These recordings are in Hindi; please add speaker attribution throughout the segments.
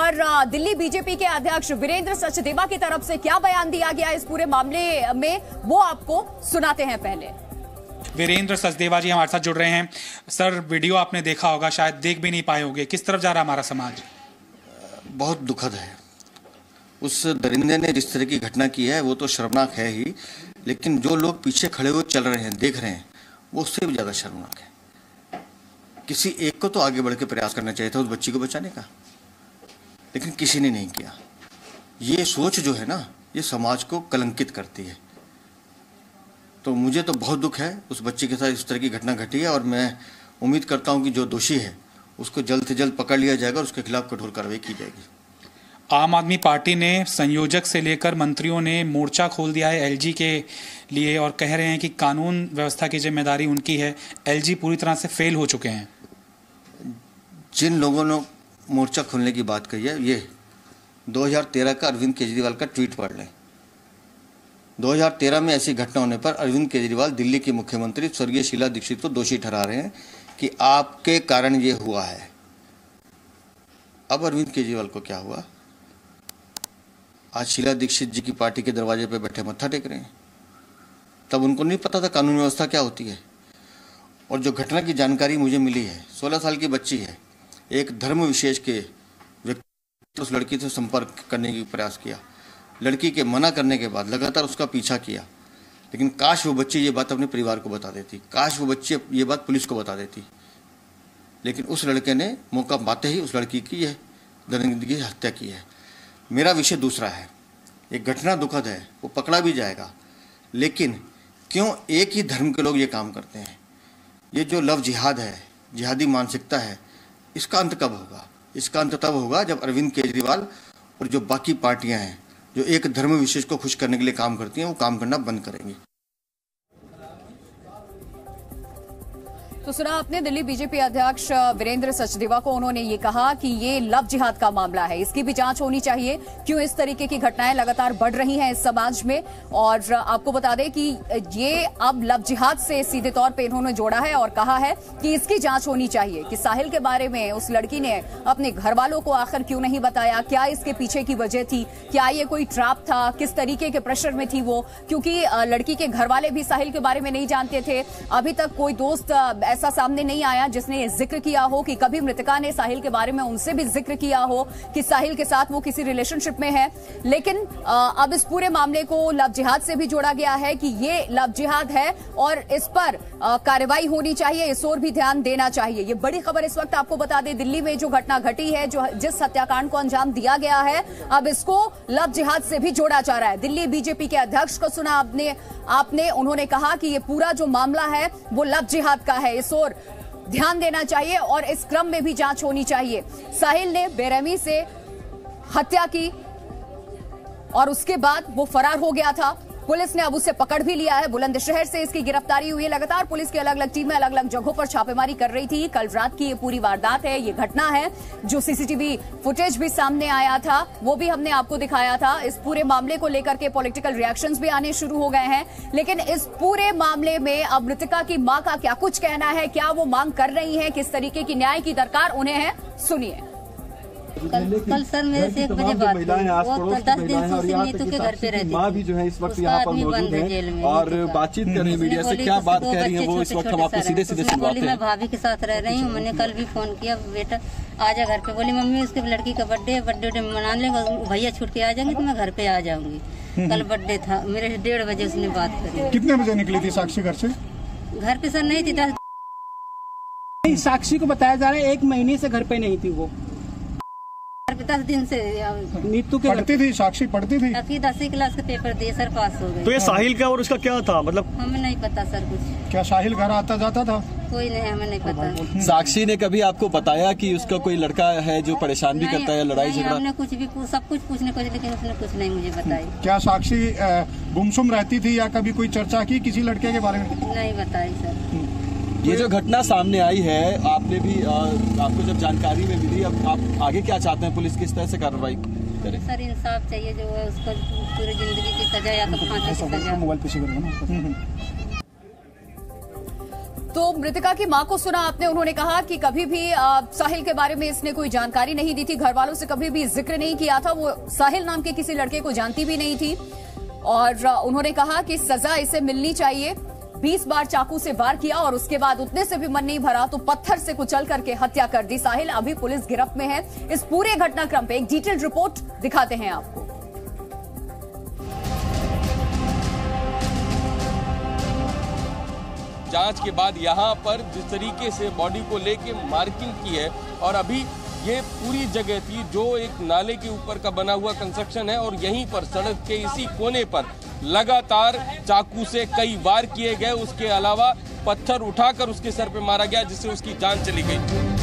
Speaker 1: और दिल्ली बीजेपी के अध्यक्ष वीरेंद्र सचदेवा की तरफ से क्या बयान दिया गया इस पूरे मामले में, वो आपको सुनाते हैं। पहले
Speaker 2: वीरेंद्र सचदेवा जी हमारे साथ जुड़ रहे हैं। सर, वीडियो आपने देखा होगा, शायद देख भी नहीं पाए होंगे, किस तरफ जा रहा हमारा समाज?
Speaker 3: बहुत दुखद है। उस दरिंदे ने जिस तरह की घटना की है वो तो शर्मनाक है ही, लेकिन जो लोग पीछे खड़े हुए चल रहे हैं, देख रहे हैं, वो उससे भी ज़्यादा शर्मनाक है। किसी एक को तो आगे बढ़ के प्रयास करना चाहिए था उस बच्ची को बचाने का, लेकिन किसी ने नहीं किया। ये सोच जो है ना, ये समाज को कलंकित करती है। तो मुझे तो बहुत दुख है उस बच्ची के साथ इस तरह की घटना घटी है, और मैं उम्मीद करता हूँ कि जो दोषी है उसको जल्द से जल्द पकड़ लिया जाएगा और उसके खिलाफ कठोर कार्रवाई की जाएगी।
Speaker 2: आम आदमी पार्टी ने संयोजक से लेकर मंत्रियों ने मोर्चा खोल दिया है एलजी के लिए और कह रहे हैं कि कानून व्यवस्था की जिम्मेदारी उनकी है, एलजी पूरी तरह से फेल हो चुके हैं।
Speaker 3: जिन लोगों ने मोर्चा खोलने की बात कही है, ये 2013 का अरविंद केजरीवाल का ट्वीट पढ़ लें। 2013 में ऐसी घटना होने पर अरविंद केजरीवाल दिल्ली की मुख्यमंत्री स्वर्गीय शीला दीक्षित को दोषी ठहरा रहे हैं कि आपके कारण ये हुआ है। अब अरविंद केजरीवाल को क्या हुआ? आज शीला दीक्षित जी की पार्टी के दरवाजे पर बैठे मत्था टेक रहे हैं। तब उनको नहीं पता था कानून व्यवस्था क्या होती है। और जो घटना की जानकारी मुझे मिली है, 16 साल की बच्ची है, एक धर्म विशेष के व्यक्ति उस लड़की से संपर्क करने की प्रयास किया। लड़की के मना करने के बाद लगातार उसका पीछा किया, लेकिन काश वो बच्ची ये बात अपने परिवार को बता देती, काश वो बच्ची ये बात पुलिस को बता देती। लेकिन उस लड़के ने मौका पाते ही उस लड़की की यह दरिंदगी की हत्या की है। मेरा विषय दूसरा है। एक घटना दुखद है, वो पकड़ा भी जाएगा, लेकिन क्यों एक ही धर्म के लोग ये काम करते हैं? ये जो लव जिहाद है, जिहादी मानसिकता है, इसका अंत कब होगा? इसका अंत तब होगा जब अरविंद केजरीवाल और जो बाकी पार्टियां हैं जो एक धर्म विशेष को खुश करने के लिए काम करती हैं, वो काम करना बंद करेंगी।
Speaker 1: तो सुना आपने दिल्ली बीजेपी अध्यक्ष वीरेंद्र सचदेवा को। उन्होंने ये कहा कि ये लव जिहाद का मामला है, इसकी भी जांच होनी चाहिए। क्यों इस तरीके की घटनाएं लगातार बढ़ रही हैं इस समाज में। और आपको बता दें कि ये अब लव जिहाद से सीधे तौर पे इन्होंने जोड़ा है और कहा है कि इसकी जांच होनी चाहिए कि साहिल के बारे में उस लड़की ने अपने घर वालों को आखिर क्यों नहीं बताया, क्या इसके पीछे की वजह थी, क्या ये कोई ट्रैप था, किस तरीके के प्रेशर में थी वो, क्योंकि लड़की के घर वाले भी साहिल के बारे में नहीं जानते थे। अभी तक कोई दोस्त ऐसा सामने नहीं आया जिसने जिक्र किया हो कि कभी मृतका ने साहिल के बारे में उनसे भी जिक्र किया हो कि साहिल के साथ वो किसी रिलेशनशिप में है। लेकिन अब इस पूरे मामले को लव जिहाद से भी जोड़ा गया है कि ये लव जिहाद है और इस पर कार्रवाई होनी चाहिए, इस ओर भी ध्यान देना चाहिए। ये बड़ी खबर इस वक्त आपको बता दें, दिल्ली में जो घटना घटी है, जो जिस हत्याकांड को अंजाम दिया गया है, अब इसको लव जिहाद से भी जोड़ा जा रहा है। दिल्ली बीजेपी के अध्यक्ष को सुना आपने, उन्होंने कहा कि ये पूरा जो मामला है वो लव जिहाद का है, इस ओर ध्यान देना चाहिए और इस क्रम में भी जांच होनी चाहिए। साहिल ने बेरहमी से हत्या की और उसके बाद वो फरार हो गया था। पुलिस ने अब उसे पकड़ भी लिया है। बुलंदशहर से इसकी गिरफ्तारी हुई है। लगातार पुलिस की अलग अलग टीमें अलग अलग जगहों पर छापेमारी कर रही थी। कल रात की ये पूरी वारदात है, ये घटना है। जो सीसीटीवी फुटेज भी सामने आया था वो भी हमने आपको दिखाया था। इस पूरे मामले को लेकर के पॉलिटिकल रिएक्शंस भी आने शुरू हो गए हैं। लेकिन इस पूरे मामले में अब मृतका की मां का क्या कुछ कहना है, क्या वो मांग कर रही है, किस तरीके की न्याय की दरकार उन्हें है, सुनिए।
Speaker 4: कल सर मेरे से 1 बजे बात हुई। वो 10 दिन से नीतू के घर पे रहती थी।
Speaker 5: माँ भी जो है इस वक्त यहाँ पर मौजूद है और बातचीत कर रही है मीडिया से। क्या बात कह रही है वो इस वक्त हम आपको सीधे सीधे सुनवाते हैं।
Speaker 4: मैं भाभी के साथ रह रही हूँ। मैंने कल भी फोन किया, बेटा आजा घर पे। बोली मम्मी उसके लड़की का बर्थडे मना लेंगे, भैया छूट के आ जाएंगे तो मैं घर पे आ जाऊंगी। कल बर्थडे था मेरे, 1:30 बजे उसने बात करी।
Speaker 5: कितने बजे निकली थी साक्षी घर से?
Speaker 4: घर पे सर नहीं थी, 10
Speaker 6: साक्षी को बताया जा रहा है 1 महीने से घर पे नहीं थी वो।
Speaker 4: 10 दिन से
Speaker 6: नीतू के
Speaker 5: पढ़ती थी, साक्षी पढ़ती थी।
Speaker 4: 10वीं क्लास के पेपर दिए सर, पास हो गए।
Speaker 5: तो ये साहिल का और उसका क्या था, मतलब
Speaker 4: हमें नहीं पता सर कुछ।
Speaker 5: क्या साहिल घर आता जाता था?
Speaker 4: कोई नहीं, हमें नहीं पता।
Speaker 5: साक्षी ने कभी आपको बताया कि उसका कोई लड़का है जो परेशान भी करता है, लड़ाई झगड़ा?
Speaker 4: हमने कुछ भी सब कुछ पूछने को, लेकिन उसने कुछ नहीं मुझे बताई।
Speaker 5: क्या साक्षी गुमसुम रहती थी या कभी कोई चर्चा की किसी लड़के के बारे में?
Speaker 4: नहीं बताई सर।
Speaker 5: ये जो घटना सामने आई है, आपने भी आपको जब जानकारी में मिली, अब आप आगे क्या चाहते हैं? पुलिस किस तरह से कार्रवाई करे?
Speaker 4: सर इंसाफ चाहिए, जो है उसको पूरी जिंदगी की सजा या तो फांसी की सजा।
Speaker 1: तो तो मृतका की मां को सुना आपने, उन्होंने कहा कि कभी भी साहिल के बारे में इसने कोई जानकारी नहीं दी थी, घर वालों से कभी भी जिक्र नहीं किया था, वो साहिल नाम के किसी लड़के को जानती भी नहीं थी। और उन्होंने कहा कि सजा इसे मिलनी चाहिए। 20 बार चाकू से वार किया और उसके बाद उतने से भी मन नहीं भरा तो पत्थर से कुचल करके हत्या कर दी। साहिल अभी पुलिस गिरफ्त में है। इस पूरे घटनाक्रम पे एक डिटेल्ड रिपोर्ट दिखाते हैं आपको।
Speaker 7: जांच के बाद यहां पर जिस तरीके से बॉडी को लेके मार्किंग की है, और अभी ये पूरी जगह थी जो एक नाले के ऊपर का बना हुआ कंस्ट्रक्शन है, और यहीं पर सड़क के इसी कोने पर लगातार चाकू से कई वार किए गए। उसके अलावा पत्थर उठाकर उसके सर पे मारा गया, जिससे उसकी जान चली गई।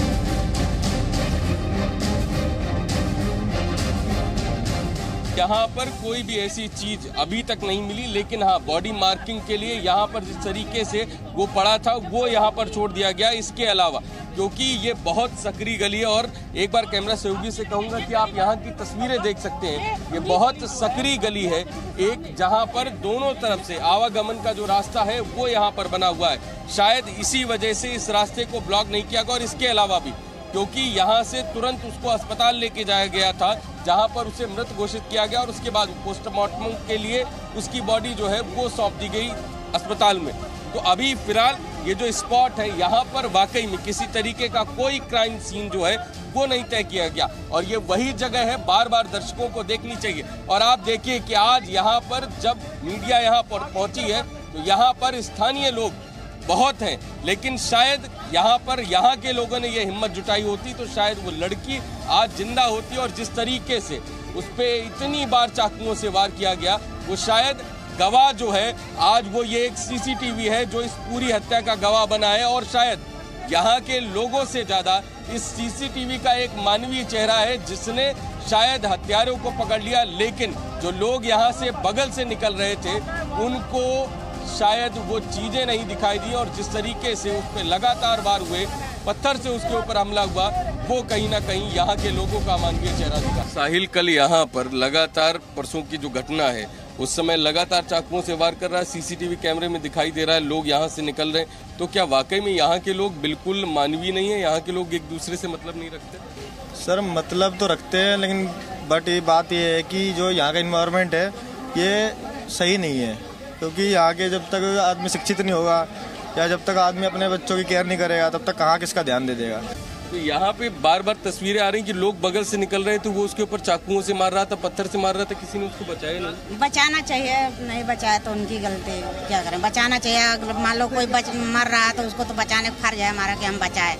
Speaker 7: यहाँ पर कोई भी ऐसी चीज अभी तक नहीं मिली, लेकिन हाँ, बॉडी मार्किंग के लिए यहाँ पर जिस तरीके से वो पड़ा था वो यहाँ पर छोड़ दिया गया। इसके अलावा क्योंकि ये बहुत सकरी गली है, और एक बार कैमरा सहयोगी से कहूंगा कि आप यहाँ की तस्वीरें देख सकते हैं, ये बहुत सकरी गली है, एक जहाँ पर दोनों तरफ से आवागमन का जो रास्ता है वो यहाँ पर बना हुआ है। शायद इसी वजह से इस रास्ते को ब्लॉक नहीं किया गया। और इसके अलावा भी क्योंकि यहाँ से तुरंत उसको अस्पताल लेके जाया गया था, जहाँ पर उसे मृत घोषित किया गया, और उसके बाद पोस्टमार्टम के लिए उसकी बॉडी जो है वो सौंप दी गई अस्पताल में। तो अभी फिलहाल ये जो स्पॉट है, यहाँ पर वाकई में किसी तरीके का कोई क्राइम सीन जो है वो नहीं तय किया गया, और ये वही जगह है बार बार दर्शकों को देखनी चाहिए। और आप देखिए कि आज यहाँ पर जब मीडिया यहाँ पर पहुंची है तो यहाँ पर स्थानीय लोग बहुत हैं, लेकिन शायद यहाँ के लोगों ने ये हिम्मत जुटाई होती तो शायद वो लड़की आज जिंदा होती। और जिस तरीके से उस पे इतनी बार चाकुओं से वार किया गया, वो शायद गवाह जो है आज वो ये एक सीसीटीवी है जो इस पूरी हत्या का गवाह बना है। और शायद यहाँ के लोगों से ज्यादा इस सीसीटीवी का एक मानवीय चेहरा है जिसने शायद हत्यारों को पकड़ लिया। लेकिन जो लोग यहाँ से बगल से निकल रहे थे उनको शायद वो चीजें नहीं दिखाई दी, और जिस तरीके से उस पर लगातार वार हुए, पत्थर से उसके ऊपर हमला हुआ, वो कहीं ना कहीं यहाँ के लोगों का मानवीय चेहरा दिखा। साहिल कल यहाँ पर लगातार परसों की जो घटना है उस समय लगातार चाकुओं से वार कर रहा है, सीसीटीवी कैमरे में दिखाई दे रहा है, लोग यहाँ से निकल रहे हैं। तो क्या वाकई में यहाँ के लोग बिल्कुल मानवीय नहीं है? यहाँ के लोग एक दूसरे से मतलब नहीं रखते?
Speaker 8: सर मतलब तो रखते हैं, लेकिन बट ये बात ये है कि जो यहाँ का इन्वायरमेंट है ये सही नहीं है, क्योंकि यहाँ के जब तक आदमी शिक्षित नहीं होगा या जब तक आदमी अपने बच्चों की केयर नहीं करेगा तब तक कहाँ किसका ध्यान दे देगा।
Speaker 7: तो यहाँ पे बार बार तस्वीरें आ रही कि लोग बगल से निकल रहे थे, वो उसके ऊपर चाकुओं से मार रहा था, पत्थर से मार रहा था, किसी ने उसको बचाया नहीं।
Speaker 9: बचाना चाहिए, नहीं बचाया तो उनकी गलती है, क्या करें, बचाना चाहिए। मान लो कोई मर रहा है तो उसको तो बचाने का फर्ज है हमारा कि हम बचाए।